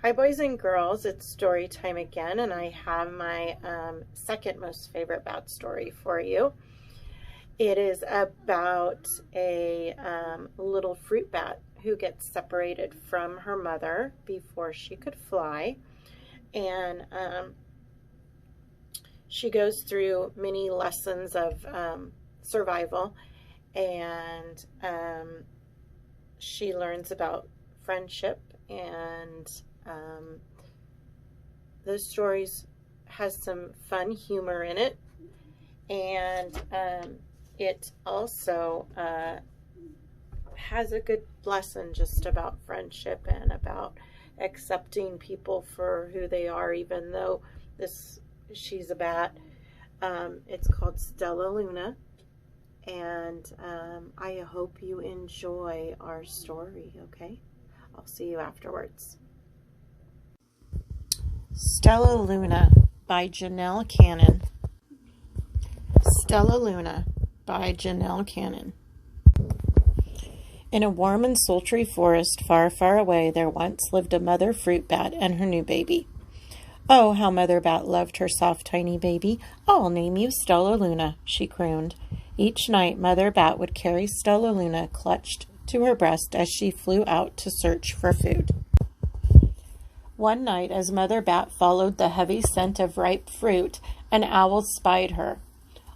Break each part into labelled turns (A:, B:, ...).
A: Hi, boys and girls. It's story time again, and I have my second most favorite bat story for you. It is about a little fruit bat who gets separated from her mother before she could fly, and she goes through many lessons of survival, and she learns about friendship, and those stories has some fun humor in it, and it also has a good lesson just about friendship and about accepting people for who they are, even though she's a bat. It's called Stellaluna, and I hope you enjoy our story. Okay, I'll see you afterwards. Stellaluna by Janelle Cannon. Stellaluna by Janelle Cannon. In a warm and sultry forest far, far away, there once lived a mother fruit bat and her new baby. Oh, how Mother Bat loved her soft, tiny baby. "I'll name you Stellaluna," she crooned. Each night, Mother Bat would carry Stellaluna clutched to her breast as she flew out to search for food. One night, as Mother Bat followed the heavy scent of ripe fruit, an owl spied her.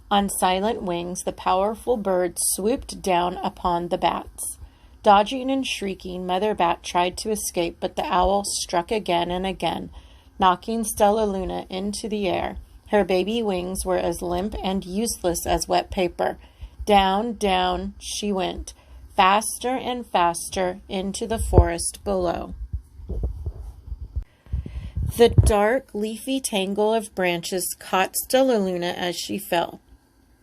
A: On silent wings, the powerful bird swooped down upon the bats. Dodging and shrieking, Mother Bat tried to escape, but the owl struck again and again, knocking Stellaluna into the air. Her baby wings were as limp and useless as wet paper. Down, down she went, faster and faster into the forest below. The dark, leafy tangle of branches caught Stellaluna as she fell.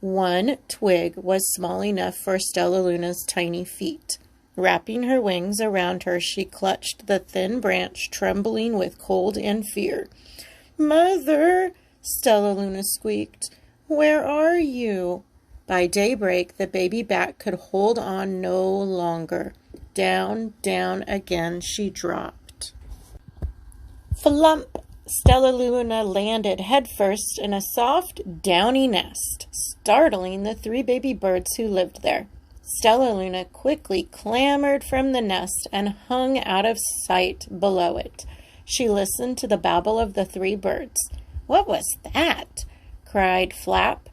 A: One twig was small enough for Stellaluna's tiny feet. Wrapping her wings around her, she clutched the thin branch, trembling with cold and fear. "Mother," Stellaluna squeaked, "where are you?" By daybreak, the baby bat could hold on no longer. Down, down again she dropped. Flump! Stellaluna landed headfirst in a soft, downy nest, startling the 3 baby birds who lived there. Stellaluna quickly clambered from the nest and hung out of sight below it. She listened to the babble of the 3 birds. "What was that?" cried Flap.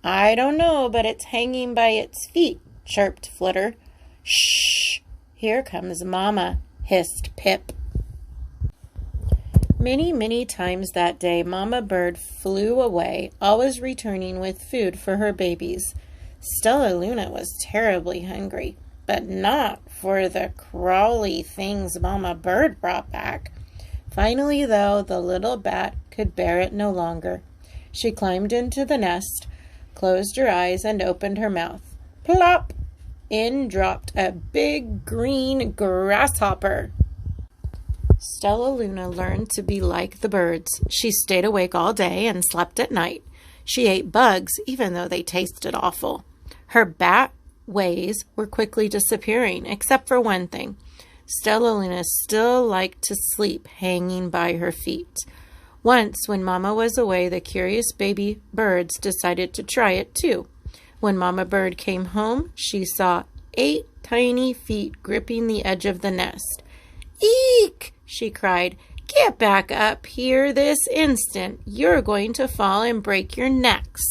A: "I don't know, but it's hanging by its feet," chirped Flitter. "Shh! Here comes Mama," hissed Pip. Many, many times that day, Mama Bird flew away, always returning with food for her babies. Stellaluna was terribly hungry, but not for the crawly things Mama Bird brought back. Finally, though, the little bat could bear it no longer. She climbed into the nest, closed her eyes, and opened her mouth. Plop! In dropped a big green grasshopper. Stellaluna learned to be like the birds. She stayed awake all day and slept at night. She ate bugs, even though they tasted awful. Her bat ways were quickly disappearing, except for one thing. Stellaluna still liked to sleep hanging by her feet. Once, when Mama was away, the curious baby birds decided to try it too. When Mama Bird came home, she saw 8 tiny feet gripping the edge of the nest. "Eek!" she cried. "Get back up here this instant. You're going to fall and break your necks."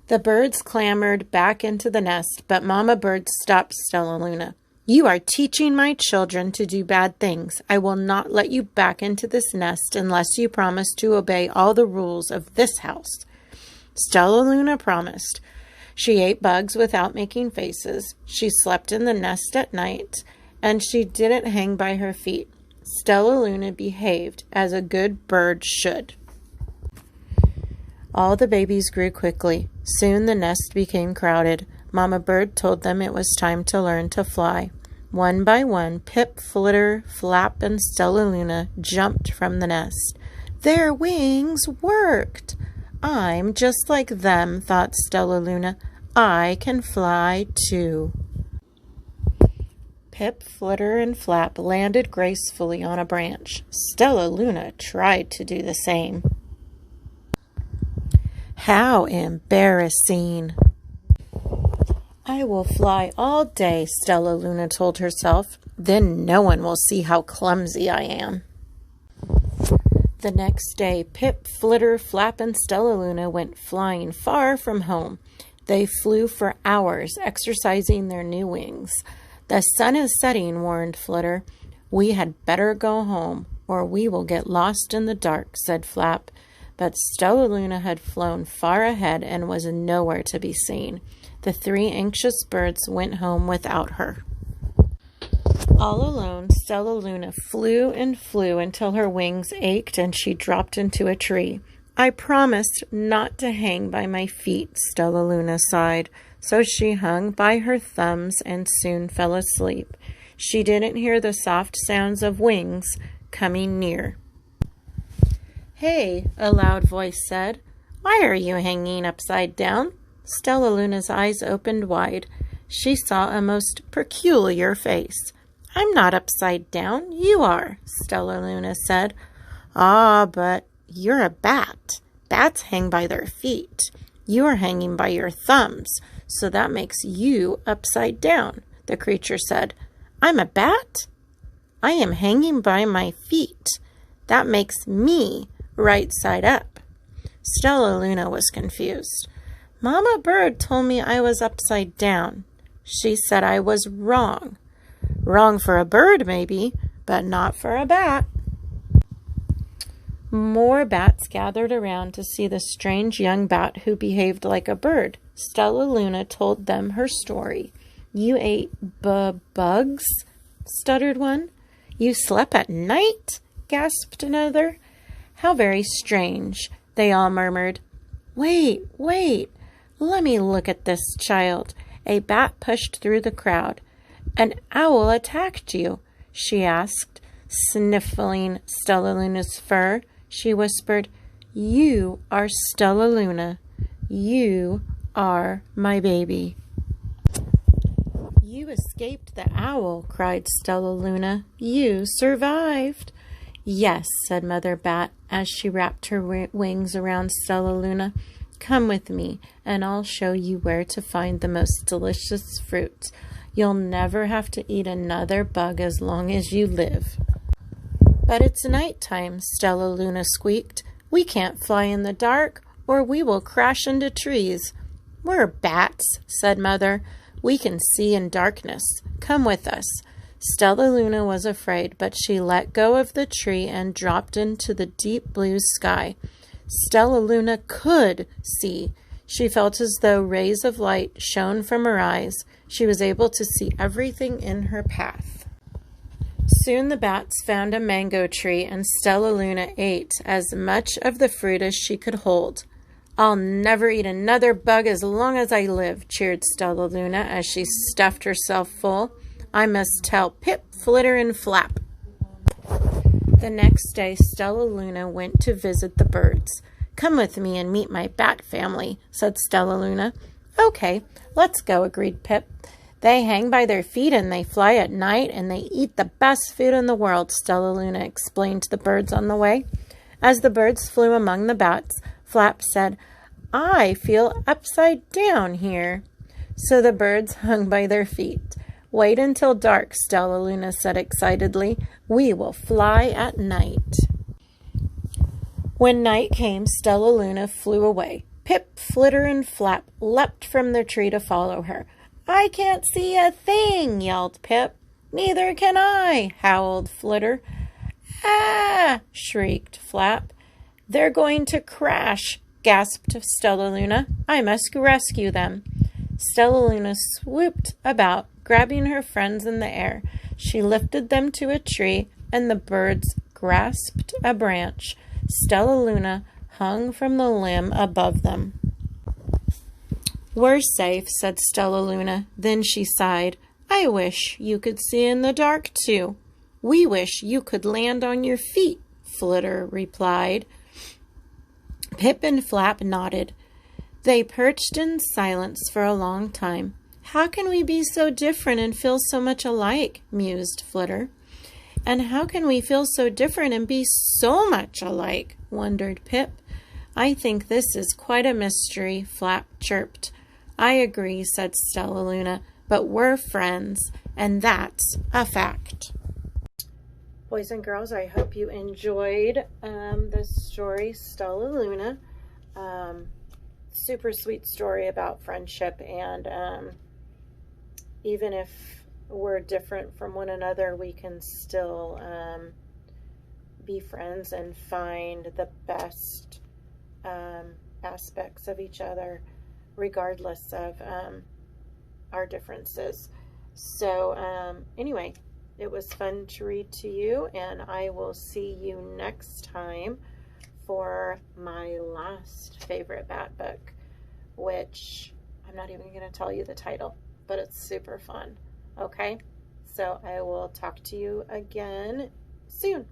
A: The birds clambered back into the nest, but Mama Bird stopped Stellaluna. "You are teaching my children to do bad things. I will not let you back into this nest unless you promise to obey all the rules of this house." Stellaluna promised. She ate bugs without making faces. She slept in the nest at night, and she didn't hang by her feet. Stellaluna behaved as a good bird should. All the babies grew quickly. Soon the nest became crowded. Mama Bird told them it was time to learn to fly. One by one, Pip, Flitter, Flap, and Stellaluna jumped from the nest. Their wings worked. "I'm just like them," thought Stellaluna. "I can fly too." Pip, Flitter, and Flap landed gracefully on a branch. Stellaluna tried to do the same. How embarrassing! I will fly all day, Stellaluna told herself. Then no one will see how clumsy I am. The next day, Pip, Flitter, Flap, and Stellaluna went flying far from home. They flew for hours, exercising their new wings. The sun is setting, warned Flitter. We had better go home, or we will get lost in the dark, said Flap. But Stellaluna had flown far ahead and was nowhere to be seen. The three anxious birds went home without her. All alone, Stellaluna flew and flew until her wings ached and she dropped into a tree. I promised not to hang by my feet, Stellaluna sighed. So she hung by her thumbs and soon fell asleep. She didn't hear the soft sounds of wings coming near. Hey, a loud voice said. Why are you hanging upside down? Stellaluna's eyes opened wide. She saw a most peculiar face. I'm not upside down, you are, Stellaluna said. Ah, but you're a bat. Bats hang by their feet. You are hanging by your thumbs, so that makes you upside down, the creature said. I'm a bat? I am hanging by my feet. That makes me right side up. Stellaluna was confused. Mama Bird told me I was upside down. She said I was wrong. Wrong for a bird, maybe, but not for a bat. More bats gathered around to see the strange young bat who behaved like a bird. Stellaluna told them her story. You ate bugs? Stuttered one. You slept at night? Gasped another. How very strange, they all murmured. Wait, let me look at this child. A bat pushed through the crowd. An owl attacked you, she asked, sniffling Stellaluna's fur. She whispered, You are Stellaluna. You are my baby. You escaped the owl, cried Stellaluna. You survived. Yes, said Mother Bat as she wrapped her wings around Stellaluna. Come with me, and I'll show you where to find the most delicious fruits. You'll never have to eat another bug as long as you live. But it's nighttime, Stellaluna squeaked. We can't fly in the dark, or we will crash into trees. We're bats, said Mother. We can see in darkness. Come with us. Stellaluna was afraid, but she let go of the tree and dropped into the deep blue sky. Stellaluna could see. She felt as though rays of light shone from her eyes. She was able to see everything in her path. Soon the bats found a mango tree, and Stellaluna ate as much of the fruit as she could hold. I'll never eat another bug as long as I live, cheered Stellaluna as she stuffed herself full. I must tell Pip, Flitter, and Flap. The next day, Stellaluna went to visit the birds. Come with me and meet my bat family, said Stellaluna. Okay, let's go, agreed Pip. They hang by their feet and they fly at night and they eat the best food in the world, Stellaluna explained to the birds on the way. As the birds flew among the bats, Flap said, I feel upside down here. So the birds hung by their feet. Wait until dark, Stellaluna said excitedly. We will fly at night. When night came, Stellaluna flew away. Pip, Flitter, and Flap leapt from their tree to follow her. I can't see a thing, yelled Pip. Neither can I, howled Flitter. Ah, shrieked Flap. They're going to crash, gasped Stellaluna. I must rescue them. Stellaluna swooped about, grabbing her friends in the air. She lifted them to a tree, and the birds grasped a branch. Stellaluna hung from the limb above them. We're safe, said Stellaluna. Then she sighed. I wish you could see in the dark, too. We wish you could land on your feet, Flitter replied. Pip and Flap nodded. They perched in silence for a long time. How can we be so different and feel so much alike? Mused Flitter. And how can we feel so different and be so much alike? Wondered Pip. I think this is quite a mystery, Flap chirped. I agree, said Stellaluna, but we're friends, and that's a fact. Boys and girls, I hope you enjoyed the story Stellaluna. Super sweet story about friendship, and even if we're different from one another, we can still be friends and find the best aspects of each other, regardless of our differences. So anyway, it was fun to read to you, and I will see you next time for my last favorite bat book, which I'm not even going to tell you the title, but it's super fun. Okay, so I will talk to you again soon.